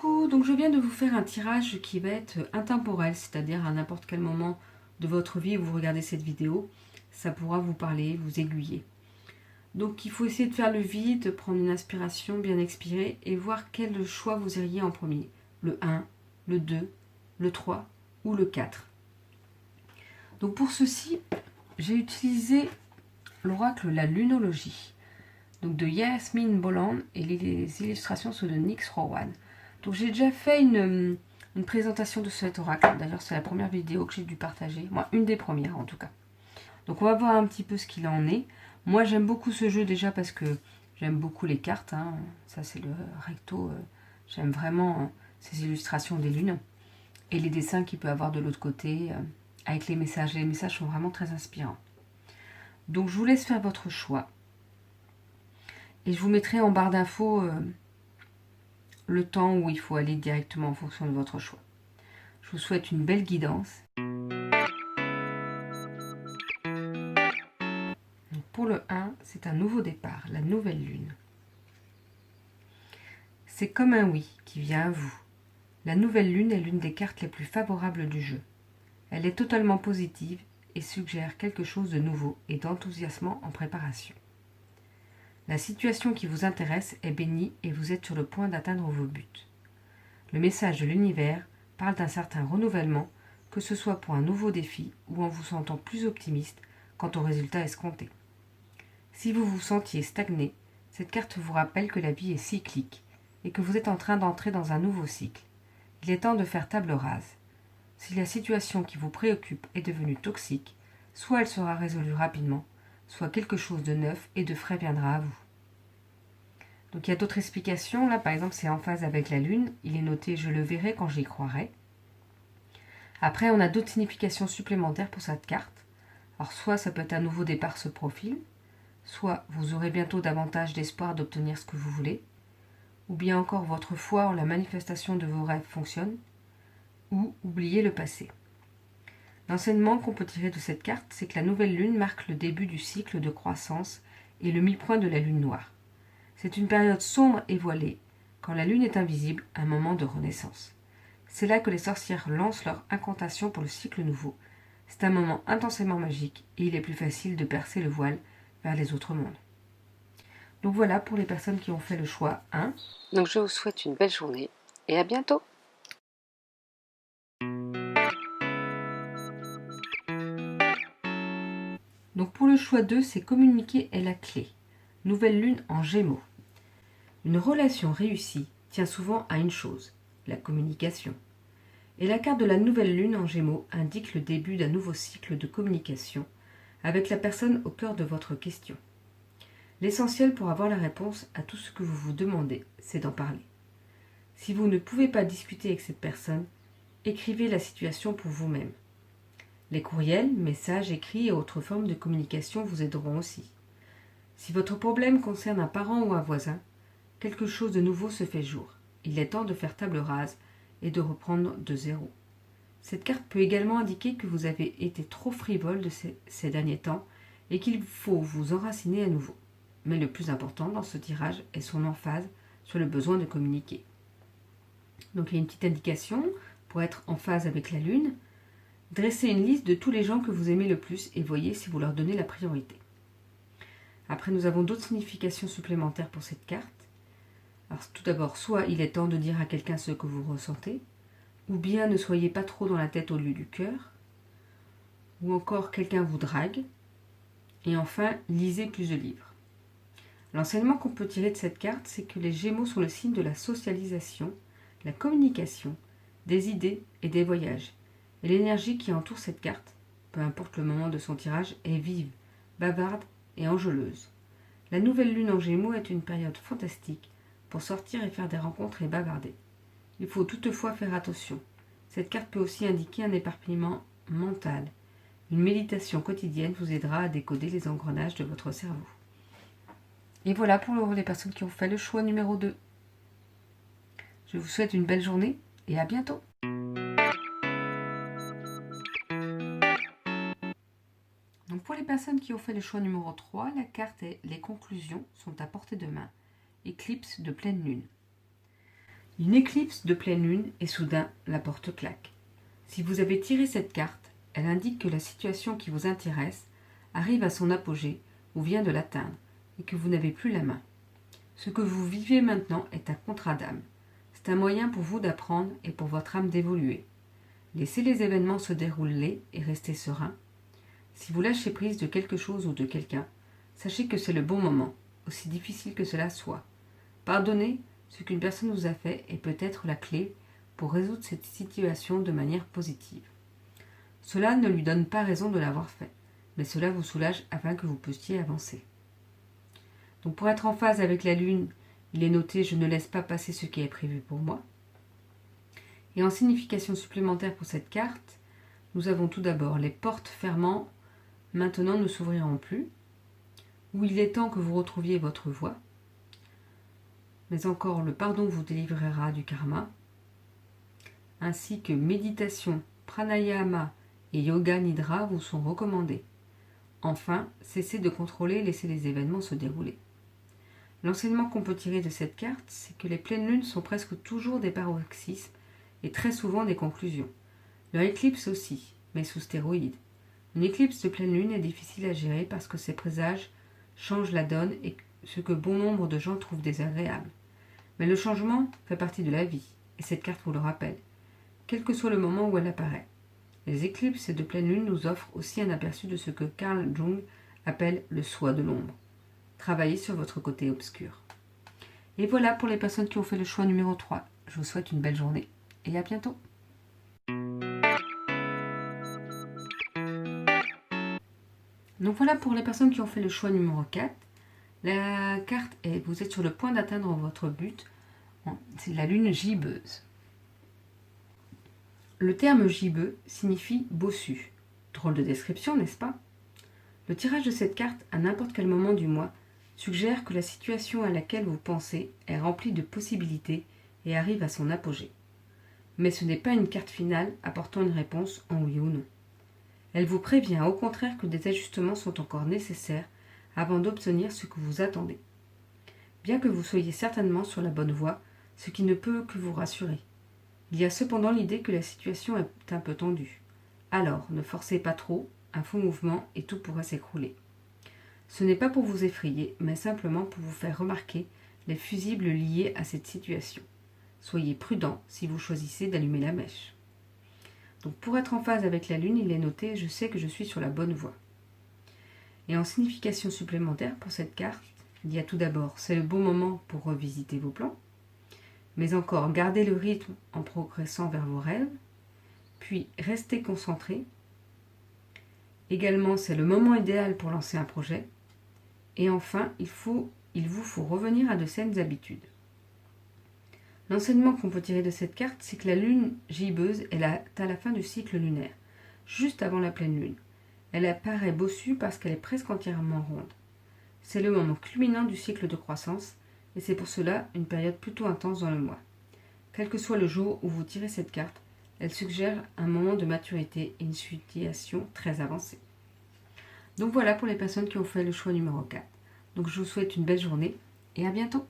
Coucou, donc je viens de vous faire un tirage qui va être intemporel, c'est-à-dire à n'importe quel moment de votre vie où vous regardez cette vidéo, ça pourra vous parler, vous aiguiller. Donc il faut essayer de faire le vide, prendre une inspiration, bien expirer et voir quel choix vous iriez en premier. Le 1, le 2, le 3 ou le 4. Donc pour ceci, j'ai utilisé l'oracle La Lunologie, donc de Yasmine Bolland, et les illustrations sont de Nyx Rowan. Donc j'ai déjà fait une présentation de cet oracle. D'ailleurs, c'est la première vidéo que j'ai dû partager. Moi, une des premières en tout cas. Donc on va voir un petit peu ce qu'il en est. Moi, j'aime beaucoup ce jeu déjà parce que j'aime beaucoup les cartes. Hein. Ça, c'est le recto. J'aime vraiment ces illustrations des lunes. Et les dessins qu'il peut avoir de l'autre côté avec les messages. Les messages sont vraiment très inspirants. Donc je vous laisse faire votre choix. Et je vous mettrai en barre d'infos le temps où il faut aller directement en fonction de votre choix. Je vous souhaite une belle guidance. Donc pour le 1, c'est un nouveau départ, la nouvelle lune. C'est comme un oui qui vient à vous. La nouvelle lune est l'une des cartes les plus favorables du jeu. Elle est totalement positive et suggère quelque chose de nouveau et d'enthousiasmant en préparation. La situation qui vous intéresse est bénie et vous êtes sur le point d'atteindre vos buts. Le message de l'univers parle d'un certain renouvellement, que ce soit pour un nouveau défi ou en vous sentant plus optimiste quant au résultat escompté. Si vous vous sentiez stagné, cette carte vous rappelle que la vie est cyclique et que vous êtes en train d'entrer dans un nouveau cycle. Il est temps de faire table rase. Si la situation qui vous préoccupe est devenue toxique, soit elle sera résolue rapidement, soit quelque chose de neuf et de frais viendra à vous. Donc il y a d'autres explications. Là, par exemple, c'est en phase avec la Lune. Il est noté « Je le verrai quand j'y croirai ». Après, on a d'autres significations supplémentaires pour cette carte. Alors, soit ça peut être un nouveau départ se profile, soit vous aurez bientôt davantage d'espoir d'obtenir ce que vous voulez, ou bien encore votre foi en la manifestation de vos rêves fonctionne, ou oubliez le passé. L'enseignement qu'on peut tirer de cette carte, c'est que la nouvelle Lune marque le début du cycle de croissance et le mi-point de la Lune noire. C'est une période sombre et voilée, quand la lune est invisible, un moment de renaissance. C'est là que les sorcières lancent leur incantation pour le cycle nouveau. C'est un moment intensément magique et il est plus facile de percer le voile vers les autres mondes. Donc voilà pour les personnes qui ont fait le choix 1. Donc je vous souhaite une belle journée et à bientôt. Donc pour le choix 2, c'est communiquer est la clé. Nouvelle lune en Gémeaux. Une relation réussie tient souvent à une chose, la communication. Et la carte de la nouvelle lune en Gémeaux indique le début d'un nouveau cycle de communication avec la personne au cœur de votre question. L'essentiel pour avoir la réponse à tout ce que vous vous demandez, c'est d'en parler. Si vous ne pouvez pas discuter avec cette personne, écrivez la situation pour vous-même. Les courriels, messages écrits et autres formes de communication vous aideront aussi. Si votre problème concerne un parent ou un voisin, quelque chose de nouveau se fait jour. Il est temps de faire table rase et de reprendre de zéro. Cette carte peut également indiquer que vous avez été trop frivole de ces derniers temps et qu'il faut vous enraciner à nouveau. Mais le plus important dans ce tirage est son emphase sur le besoin de communiquer. Donc il y a une petite indication pour être en phase avec la Lune. Dressez une liste de tous les gens que vous aimez le plus et voyez si vous leur donnez la priorité. Après, nous avons d'autres significations supplémentaires pour cette carte. Alors, tout d'abord, soit il est temps de dire à quelqu'un ce que vous ressentez, ou bien ne soyez pas trop dans la tête au lieu du cœur, ou encore quelqu'un vous drague, et enfin, lisez plus de livres. L'enseignement qu'on peut tirer de cette carte, c'est que les Gémeaux sont le signe de la socialisation, la communication, des idées et des voyages. Et l'énergie qui entoure cette carte, peu importe le moment de son tirage, est vive, bavarde et enjôleuse. La nouvelle lune en Gémeaux est une période fantastique pour sortir et faire des rencontres et bavarder. Il faut toutefois faire attention. Cette carte peut aussi indiquer un éparpillement mental. Une méditation quotidienne vous aidera à décoder les engrenages de votre cerveau. Et voilà pour les personnes qui ont fait le choix numéro 2. Je vous souhaite une belle journée et à bientôt. Donc pour les personnes qui ont fait le choix numéro 3, la carte est « Les conclusions sont à portée de main ». Éclipse de pleine lune. Une éclipse de pleine lune et soudain la porte claque. Si vous avez tiré cette carte, elle indique que la situation qui vous intéresse arrive à son apogée ou vient de l'atteindre et que vous n'avez plus la main. Ce que vous vivez maintenant est un contrat d'âme. C'est un moyen pour vous d'apprendre et pour votre âme d'évoluer. Laissez les événements se dérouler et restez serein. Si vous lâchez prise de quelque chose ou de quelqu'un, sachez que c'est le bon moment, aussi difficile que cela soit. Pardonnez ce qu'une personne vous a fait est peut-être la clé pour résoudre cette situation de manière positive. Cela ne lui donne pas raison de l'avoir fait, mais cela vous soulage afin que vous puissiez avancer. Donc pour être en phase avec la lune, il est noté « Je ne laisse pas passer ce qui est prévu pour moi ». Et en signification supplémentaire pour cette carte, nous avons tout d'abord les portes fermant maintenant ne s'ouvriront plus, où il est temps que vous retrouviez votre voie, mais encore le pardon vous délivrera du karma, ainsi que méditation, pranayama et yoga nidra vous sont recommandés. Enfin, cessez de contrôler, laissez les événements se dérouler. L'enseignement qu'on peut tirer de cette carte, c'est que les pleines lunes sont presque toujours des paroxysmes et très souvent des conclusions. Leur éclipse aussi, mais sous stéroïdes. Une éclipse de pleine lune est difficile à gérer parce que ses présages changent la donne et ce que bon nombre de gens trouvent désagréable. Mais le changement fait partie de la vie, et cette carte vous le rappelle, quel que soit le moment où elle apparaît. Les éclipses de pleine lune nous offrent aussi un aperçu de ce que Carl Jung appelle le soi de l'ombre. Travaillez sur votre côté obscur. Et voilà pour les personnes qui ont fait le choix numéro 3. Je vous souhaite une belle journée et à bientôt. Donc voilà pour les personnes qui ont fait le choix numéro 4. La carte est, vous êtes sur le point d'atteindre votre but. C'est la lune gibbeuse. Le terme gibbeux signifie bossu. Drôle de description, n'est-ce pas? Le tirage de cette carte, à n'importe quel moment du mois, suggère que la situation à laquelle vous pensez est remplie de possibilités et arrive à son apogée. Mais ce n'est pas une carte finale apportant une réponse en oui ou non. Elle vous prévient au contraire que des ajustements sont encore nécessaires avant d'obtenir ce que vous attendez. Bien que vous soyez certainement sur la bonne voie, ce qui ne peut que vous rassurer. Il y a cependant l'idée que la situation est un peu tendue. Alors, ne forcez pas trop, un faux mouvement et tout pourra s'écrouler. Ce n'est pas pour vous effrayer, mais simplement pour vous faire remarquer les fusibles liés à cette situation. Soyez prudent si vous choisissez d'allumer la mèche. Donc pour être en phase avec la lune, il est noté « Je sais que je suis sur la bonne voie ». Et en signification supplémentaire pour cette carte, il y a tout d'abord « C'est le bon moment pour revisiter vos plans », mais encore « Gardez le rythme en progressant vers vos rêves », puis « Restez concentré ». Également, c'est le moment idéal pour lancer un projet. Et enfin, il vous faut revenir à de saines habitudes. L'enseignement qu'on peut tirer de cette carte, c'est que la lune gibbeuse est à la fin du cycle lunaire, juste avant la pleine lune. Elle apparaît bossue parce qu'elle est presque entièrement ronde. C'est le moment culminant du cycle de croissance, et c'est pour cela une période plutôt intense dans le mois. Quel que soit le jour où vous tirez cette carte, elle suggère un moment de maturité et une situation très avancée. Donc voilà pour les personnes qui ont fait le choix numéro 4. Donc je vous souhaite une belle journée et à bientôt.